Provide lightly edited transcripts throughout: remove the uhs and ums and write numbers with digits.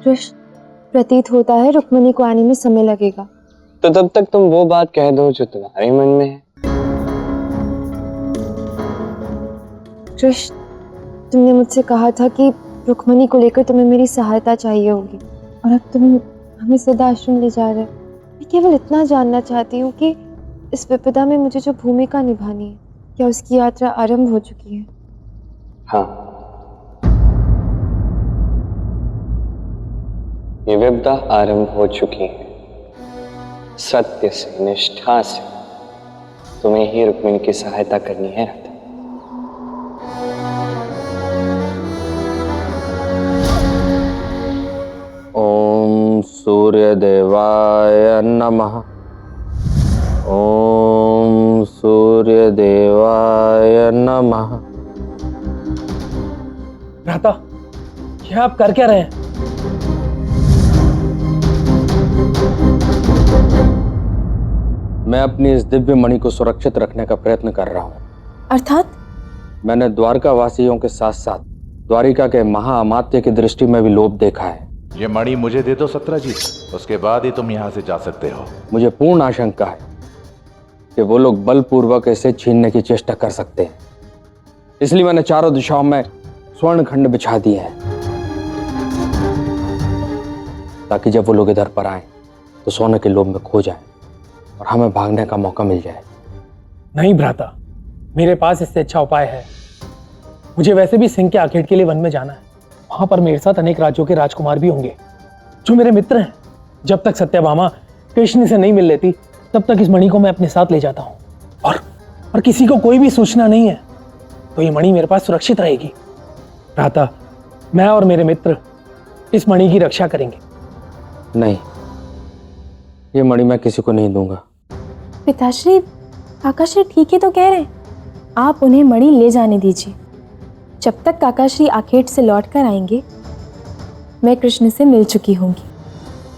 कृष्ण, प्रतीत होता है रुक्मिणी को आने में समय लगेगा। तो तब तक तुम वो बात कह दो जो तुम्हारे मन में है। कृष्ण, तुमने मुझसे कहा था कि रुक्मिणी को लेकर तुम्हें मेरी सहायता चाहिए होगी, और अब तुम हमें सदा आश्रम ले जा रहे हो। मैं केवल इतना जानना चाहती हूँ कि इस विपदा में मुझे जो भूमिका निभानी है, क्या उसकी यात्रा आरंभ हो चुकी है? हाँ, ये विपदा आरंभ हो चुकी है। सत्य से, निष्ठा से तुम्हें ही रुक्मिणी की सहायता करनी है राधा। ओम सूर्य देवाय नमः। ओम सूर्य देवाय नमः। भ्राता, यह आप कर क्या रहे हैं? मैं अपनी इस दिव्य मणि को सुरक्षित रखने का प्रयत्न कर रहा हूँ। अर्थात? मैंने द्वारका वासियों के साथ साथ द्वारिका के महाअमात्य की दृष्टि में भी लोभ देखा है। ये मणि मुझे दे दो सत्रजीत, उसके बाद ही तुम यहाँ से जा सकते हो। मुझे पूर्ण आशंका है कि वो लोग बलपूर्वक इसे छीनने की चेष्टा कर सकते हैं, इसलिए मैंने चारों दिशाओं में स्वर्ण खंड बिछा दिए हैं, ताकि जब वो लोग इधर पर आए तो सोने के लोभ में खो जाए और हमें भागने का मौका मिल जाए। नहीं भ्राता, मेरे पास इससे अच्छा उपाय है। मुझे वैसे भी सिंह के आखेट के लिए वन में जाना है। वहां पर मेरे साथ अनेक राज्यों के राजकुमार भी होंगे जो मेरे मित्र हैं। जब तक सत्यभामा कृष्ण से नहीं मिल लेती तब तक इस मणि को मैं अपने साथ ले जाता हूँ, और किसी को कोई भी सूचना नहीं है तो ये मणि मेरे पास सुरक्षित रहेगी। भ्राता, मैं और मेरे मित्र इस मणि की रक्षा करेंगे। नहीं, ये मणि मैं किसी को नहीं दूंगा। पिताश्री, काकाश्री ठीक ही तो कह रहे हैं। आप उन्हें मणि ले जाने दीजिए। जब तक काकाश्री आखेट से लौट कर आएंगे, मैं कृष्ण से मिल चुकी होंगी।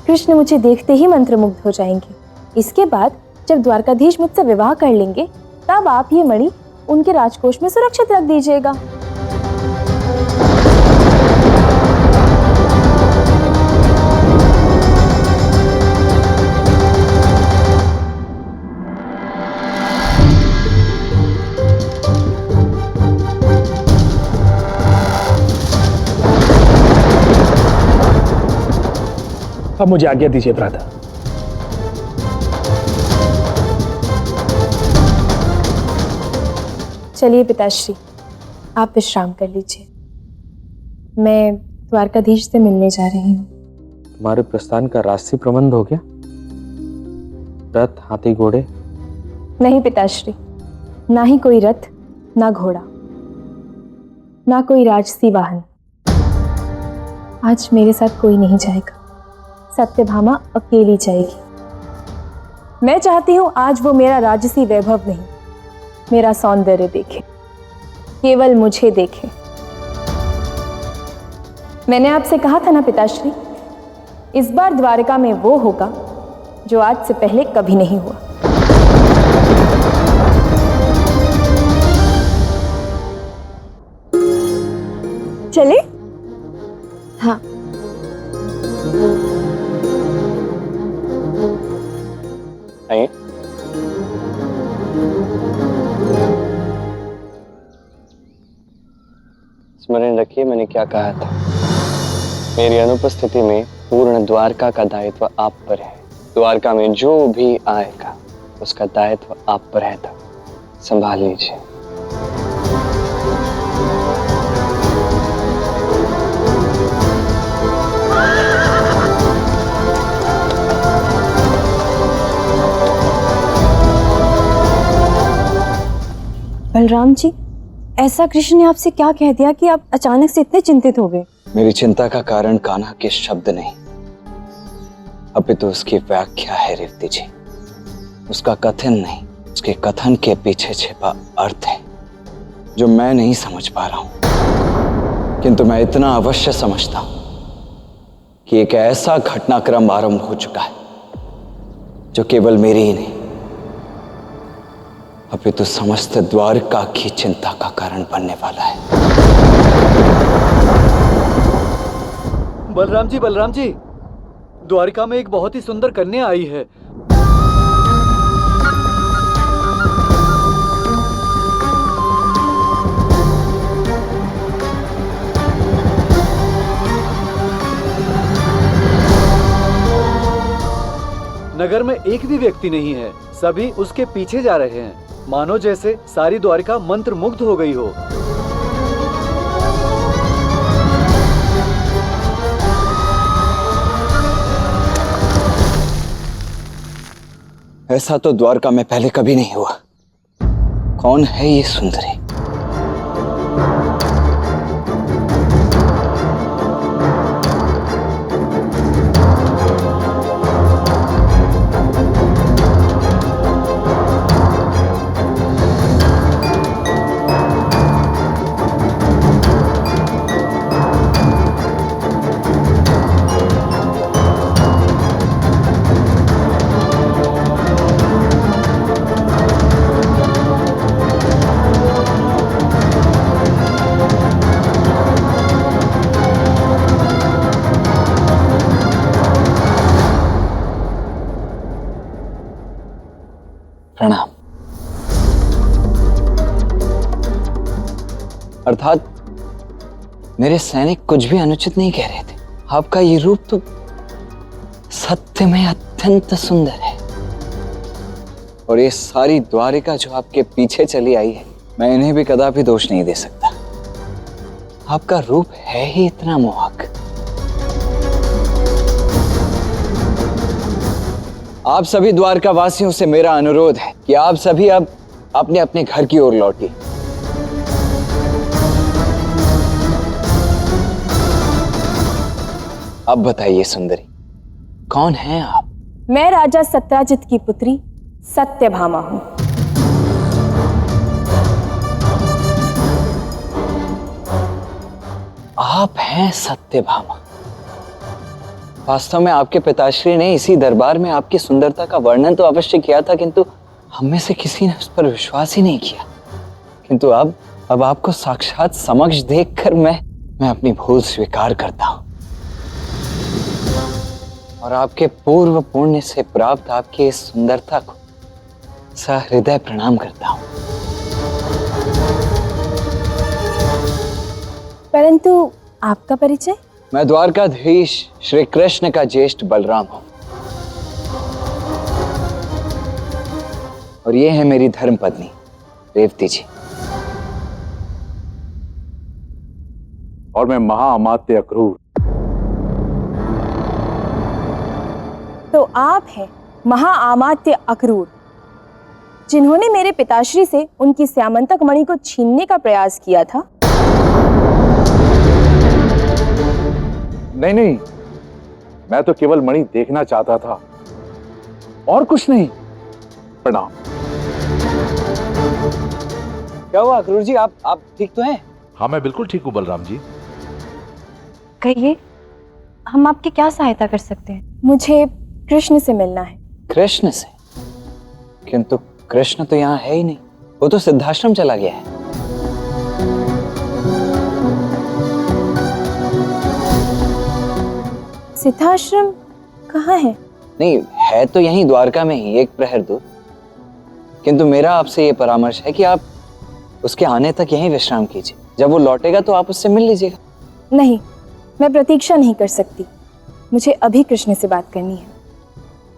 कृष्ण मुझे देखते ही मंत्रमुग्ध हो जाएंगे। इसके बाद जब द्वारकाधीश मुझसे विवाह कर लेंगे, तब आप ये मणि उनके राजकोष में सुरक्षित रख दीजिएगा। अब मुझे आज्ञा दीजिए भ्राता। चलिए पिताश्री, आप विश्राम कर लीजिए। मैं द्वारकाधीश से मिलने जा रही हूँ। तुम्हारे प्रस्थान का राशि प्रबंध हो गया? रथ, हाथी, घोड़े? नहीं पिताश्री, ना ही कोई रथ, ना घोड़ा, ना कोई राजसी वाहन। आज मेरे साथ कोई नहीं जाएगा। सत्यभामा अकेली जाएगी। मैं चाहती हूं आज वो मेरा राजसी वैभव नहीं, मेरा सौंदर्य देखे, केवल मुझे देखे। मैंने आपसे कहा था ना पिताश्री, इस बार द्वारका में वो होगा जो आज से पहले कभी नहीं हुआ। चले? हाँ। आइए। स्मरण रखिए मैंने क्या कहा था। मेरी अनुपस्थिति में पूर्ण द्वारका का दायित्व आप पर है। द्वारका में जो भी आएगा उसका दायित्व आप पर है, था संभाल लीजिए। बलराम जी, ऐसा कृष्ण ने आपसे क्या कह दिया कि आप अचानक से इतने चिंतित हो गए? मेरी चिंता का कारण कान्हा के शब्द नहीं, अपितु उसकी व्याख्या है रेवती जी। उसका कथन नहीं, उसके कथन के पीछे छिपा अर्थ है जो मैं नहीं समझ पा रहा हूं। किंतु मैं इतना अवश्य समझता हूं कि एक ऐसा घटनाक्रम आरंभ हो चुका है जो केवल मेरी ही नहीं अपितु समस्त द्वारका की चिंता का कारण बनने वाला है। बलराम जी, द्वारिका में एक बहुत ही सुंदर कन्या आई है। नगर में एक भी व्यक्ति नहीं है, सभी उसके पीछे जा रहे हैं, मानो जैसे सारी द्वारिका मंत्र मुग्ध हो गई हो। ऐसा तो द्वारका में पहले कभी नहीं हुआ। कौन है ये सुंदरी? प्रणाम। अर्थात मेरे सैनिक कुछ भी अनुचित नहीं कह रहे थे। आपका ये रूप तो सत्य में अत्यंत सुंदर है, और ये सारी द्वारिका जो आपके पीछे चली आई है, मैं इन्हें भी कदापि दोष नहीं दे सकता। आपका रूप है ही इतना मोहक। आप सभी द्वारका वासियों से मेरा अनुरोध है कि आप सभी अब अपने अपने घर की ओर लौटिए। अब बताइए सुंदरी, कौन हैं आप? मैं राजा सत्राजित की पुत्री सत्यभामा हूं। आप हैं सत्यभामा? वास्तव में आपके पिताश्री ने इसी दरबार में आपकी सुंदरता का वर्णन तो अवश्य किया था, किंतु हम में से किसी ने उस पर विश्वास ही नहीं किया। किंतु अब आपको साक्षात समक्ष देखकर मैं अपनी भूल स्वीकार करता हूं, और आपके पूर्व पुण्य से प्राप्त आपकी इस सुंदरता को सहृदय प्रणाम करता हूं। परंतु आपका परिचय? मैं द्वारकाधीश श्री कृष्ण का ज्येष्ठ बलराम हूं, और ये है मेरी धर्मपत्नी रेवती जी। और मैं महाअमात्य अक्रूर। तो आप हैं महाअमात्य अक्रूर, जिन्होंने मेरे पिताश्री से उनकी श्यामंतक मणि को छीनने का प्रयास किया था। नहीं, मैं तो केवल मणि देखना चाहता था, और कुछ नहीं। प्रणाम। क्या हुआ अक्रूर जी, आप ठीक तो हैं? हाँ, मैं बिल्कुल ठीक हूँ बलराम जी। कहिए, हम आपकी क्या सहायता कर सकते हैं? मुझे कृष्ण से मिलना है। कृष्ण से? किंतु कृष्ण तो यहाँ है ही नहीं, वो तो सिद्धाश्रम चला गया है। सिद्धाश्रम कहाँ है? नहीं, है तो यहीं द्वारका में ही, एक प्रहर दूर। किंतु मेरा आपसे ये परामर्श है कि आप उसके आने तक यहीं विश्राम कीजिए। जब वो लौटेगा तो आप उससे मिल लीजिएगा। नहीं, मैं प्रतीक्षा नहीं कर सकती। मुझे अभी कृष्ण से बात करनी है।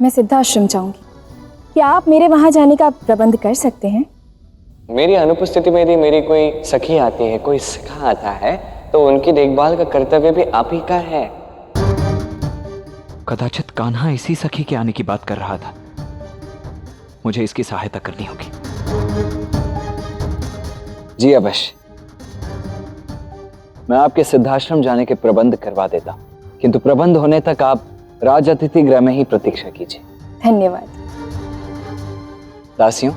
मैं सिद्धाश्रम जाऊंगी। क्या आप मेरे वहां जाने का प्रबंध कर सकते हैं? मेरी अनुपस्थिति में यदि मेरी कोई सखी आती है, कोई सखा आता है, तो उनकी देखभाल का कर्तव्य भी आप ही का है। कदाचित कान्हा इसी सखी के आने की बात कर रहा था। मुझे इसकी सहायता करनी होगी। जी अवश्य, मैं आपके सिद्धाश्रम जाने के प्रबंध करवा देता हूं, किंतु प्रबंध होने तक आप राज अतिथि गृह में ही प्रतीक्षा कीजिए। धन्यवाद। दासियों,